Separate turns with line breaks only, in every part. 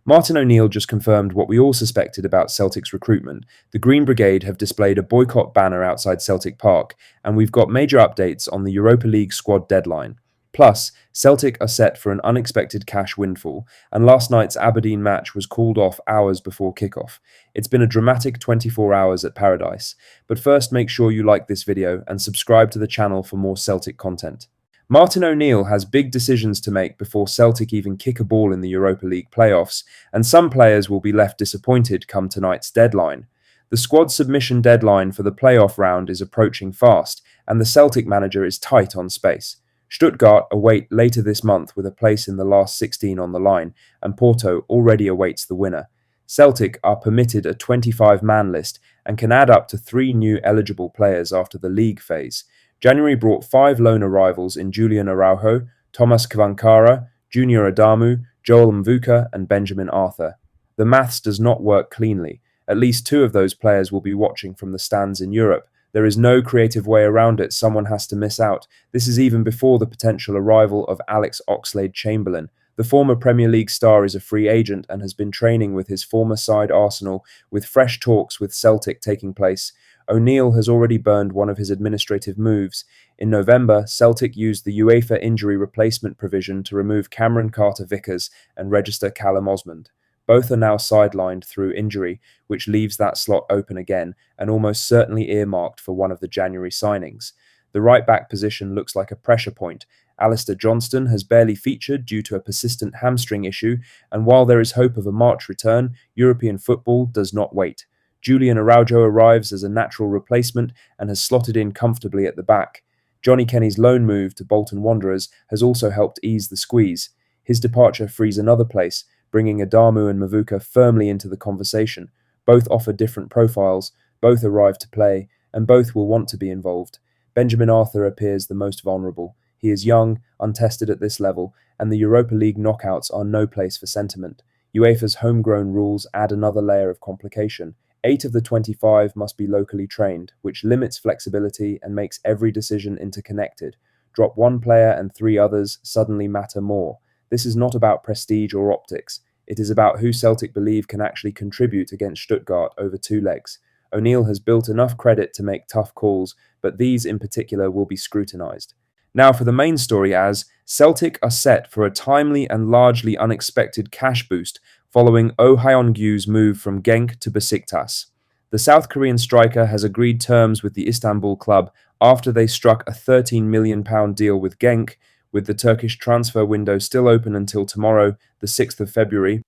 Martin O'Neill just confirmed what we all suspected about Celtic's recruitment. The Green Brigade have displayed a boycott banner outside Celtic Park, and we've got major updates on the Europa League squad deadline. Plus, Celtic are set for an unexpected cash windfall, and last night's Aberdeen match was called off hours before kickoff. It's been a dramatic 24 hours at Paradise. But first, make sure you like this video and subscribe to the channel for more Celtic content. Martin O'Neill has big decisions to make before Celtic even kick a ball in the Europa League playoffs, and some players will be left disappointed come tonight's deadline. The squad submission deadline for the playoff round is approaching fast, and the Celtic manager is tight on space. Stuttgart await later this month with a place in the last 16 on the line, and Porto already awaits the winner. Celtic are permitted a 25-man list and can add up to 3 new eligible players after the league phase. January brought 5 loan arrivals in Julian Araujo, Thomas Kvankara, Junior Adamu, Joel Mvuka and Benjamin Arthur. The maths does not work cleanly. At least 2 of those players will be watching from the stands in Europe. There is no creative way around it. Someone has to miss out. This is even before the potential arrival of Alex Oxlade-Chamberlain. The former Premier League star is a free agent and has been training with his former side Arsenal, with fresh talks with Celtic taking place. O'Neill has already burned one of his administrative moves. In November, Celtic used the UEFA injury replacement provision to remove Cameron Carter-Vickers and register Callum Osmond. Both are now sidelined through injury, which leaves that slot open again and almost certainly earmarked for one of the January signings. The right-back position looks like a pressure point. Alistair Johnston has barely featured due to a persistent hamstring issue, and while there is hope of a March return, European football does not wait. Julian Araujo arrives as a natural replacement and has slotted in comfortably at the back. Johnny Kenny's loan move to Bolton Wanderers has also helped ease the squeeze. His departure frees another place, bringing Adamu and Mvuka firmly into the conversation. Both offer different profiles, both arrive to play, and both will want to be involved. Benjamin Arthur appears the most vulnerable. He is young, untested at this level, and the Europa League knockouts are no place for sentiment. UEFA's homegrown rules add another layer of complication. 8 of the 25 must be locally trained, which limits flexibility and makes every decision interconnected. Drop 1 player and 3 others suddenly matter more. This is not about prestige or optics. It is about who Celtic believe can actually contribute against Stuttgart over 2 legs. O'Neill has built enough credit to make tough calls, but these in particular will be scrutinised. Now for the main story, as Celtic are set for a timely and largely unexpected cash boost following Oh Haeon-gyu's move from Genk to Besiktas. The South Korean striker has agreed terms with the Istanbul club after they struck a £13 million deal with Genk, with the Turkish transfer window still open until tomorrow, the 6th of February.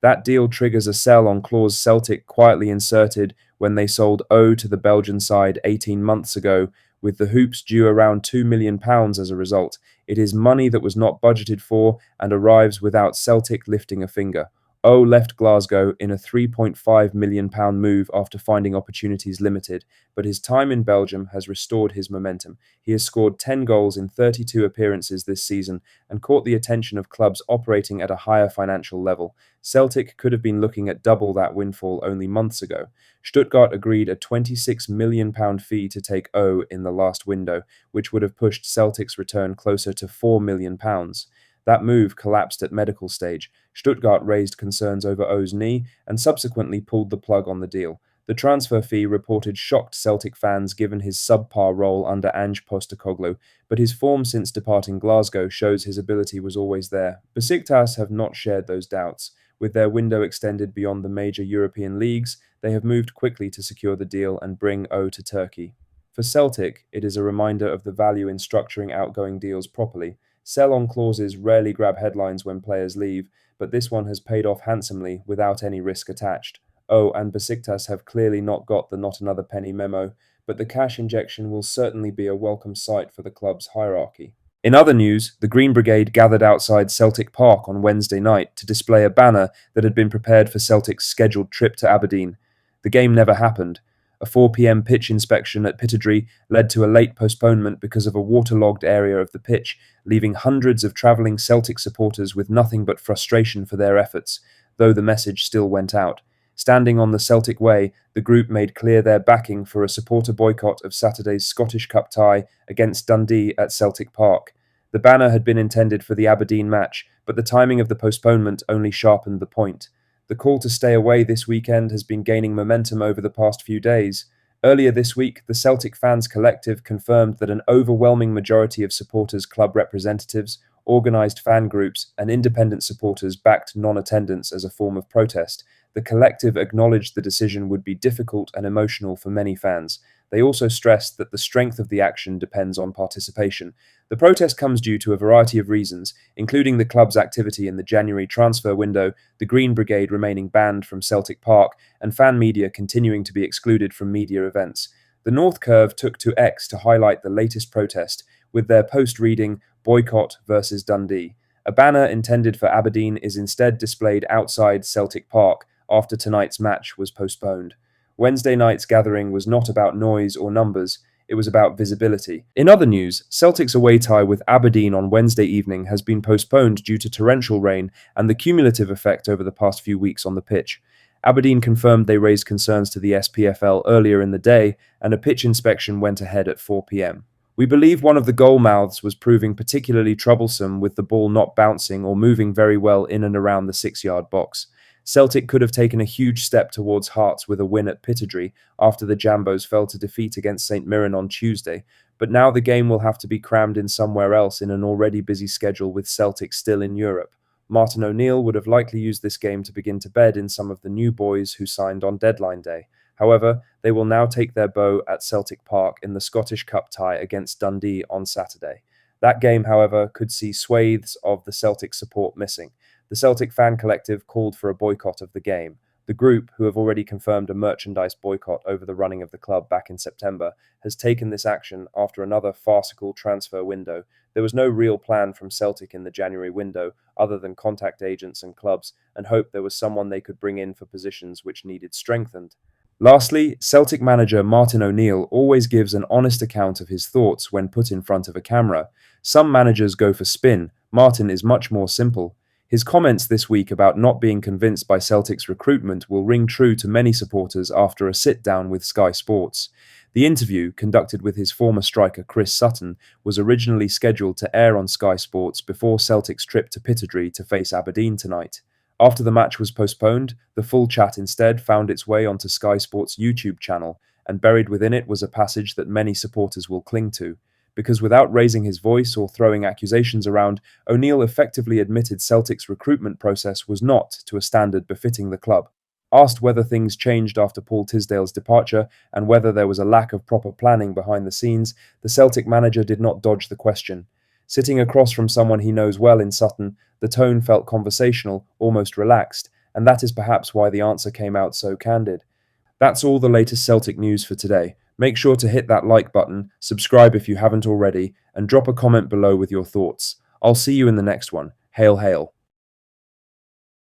That deal triggers a sell-on clause Celtic quietly inserted when they sold O to the Belgian side 18 months ago, with the Hoops due around £2 million as a result. It is money that was not budgeted for and arrives without Celtic lifting a finger. O left Glasgow in a £3.5 million move after finding opportunities limited, but his time in Belgium has restored his momentum. He has scored 10 goals in 32 appearances this season and caught the attention of clubs operating at a higher financial level. Celtic could have been looking at double that windfall only months ago. Stuttgart agreed a £26 million fee to take O in the last window, which would have pushed Celtic's return closer to £4 million. That move collapsed at medical stage. Stuttgart raised concerns over O's knee and subsequently pulled the plug on the deal. The transfer fee reported shocked Celtic fans given his subpar role under Ange Postecoglou, but his form since departing Glasgow shows his ability was always there. Besiktas have not shared those doubts. With their window extended beyond the major European leagues, they have moved quickly to secure the deal and bring O to Turkey. For Celtic, it is a reminder of the value in structuring outgoing deals properly. Sell-on clauses rarely grab headlines when players leave, but this one has paid off handsomely without any risk attached. Oh, and Besiktas have clearly not got the not another penny memo, but the cash injection will certainly be a welcome sight for the club's hierarchy. In other news, the Green Brigade gathered outside Celtic Park on Wednesday night to display a banner that had been prepared for Celtic's scheduled trip to Aberdeen. The game never happened. A 4 p.m. pitch inspection at Pittodrie led to a late postponement because of a waterlogged area of the pitch, leaving hundreds of travelling Celtic supporters with nothing but frustration for their efforts, though the message still went out. Standing on the Celtic way, the group made clear their backing for a supporter boycott of Saturday's Scottish Cup tie against Dundee at Celtic Park. The banner had been intended for the Aberdeen match, but the timing of the postponement only sharpened the point. The call to stay away this weekend has been gaining momentum over the past few days. Earlier this week, the Celtic Fans Collective confirmed that an overwhelming majority of supporters' club representatives, organised fan groups, and independent supporters backed non-attendance as a form of protest. The collective acknowledged the decision would be difficult and emotional for many fans. They also stressed that the strength of the action depends on participation. The protest comes due to a variety of reasons, including the club's activity in the January transfer window, the Green Brigade remaining banned from Celtic Park, and fan media continuing to be excluded from media events. The North Curve took to X to highlight the latest protest, with their post reading "Boycott versus Dundee." A banner intended for Aberdeen is instead displayed outside Celtic Park after tonight's match was postponed. Wednesday night's gathering was not about noise or numbers, it was about visibility. In other news, Celtic's away tie with Aberdeen on Wednesday evening has been postponed due to torrential rain and the cumulative effect over the past few weeks on the pitch. Aberdeen confirmed they raised concerns to the SPFL earlier in the day, and a pitch inspection went ahead at 4 p.m. We believe one of the goal mouths was proving particularly troublesome, with the ball not bouncing or moving very well in and around the 6-yard box. Celtic could have taken a huge step towards Hearts with a win at Pittodrie after the Jambos fell to defeat against St Mirren on Tuesday, but now the game will have to be crammed in somewhere else in an already busy schedule with Celtic still in Europe. Martin O'Neill would have likely used this game to begin to bed in some of the new boys who signed on deadline day. However, they will now take their bow at Celtic Park in the Scottish Cup tie against Dundee on Saturday. That game, however, could see swathes of the Celtic support missing. The Celtic Fan Collective called for a boycott of the game. The group, who have already confirmed a merchandise boycott over the running of the club back in September, has taken this action after another farcical transfer window. There was no real plan from Celtic in the January window, other than contact agents and clubs, and hope there was someone they could bring in for positions which needed strengthened. Lastly, Celtic manager Martin O'Neill always gives an honest account of his thoughts when put in front of a camera. Some managers go for spin. Martin is much more simple. His comments this week about not being convinced by Celtic's recruitment will ring true to many supporters after a sit-down with Sky Sports. The interview, conducted with his former striker Chris Sutton, was originally scheduled to air on Sky Sports before Celtic's trip to Pittodrie to face Aberdeen tonight. After the match was postponed, the full chat instead found its way onto Sky Sports' YouTube channel, and buried within it was a passage that many supporters will cling to. Because without raising his voice or throwing accusations around, O'Neill effectively admitted Celtic's recruitment process was not to a standard befitting the club. Asked whether things changed after Paul Tisdale's departure and whether there was a lack of proper planning behind the scenes, the Celtic manager did not dodge the question. Sitting across from someone he knows well in Sutton, the tone felt conversational, almost relaxed, and that is perhaps why the answer came out so candid. That's all the latest Celtic news for today. Make sure to hit that like button, subscribe if you haven't already, and drop a comment below with your thoughts. I'll see you in the next one. Hail, hail.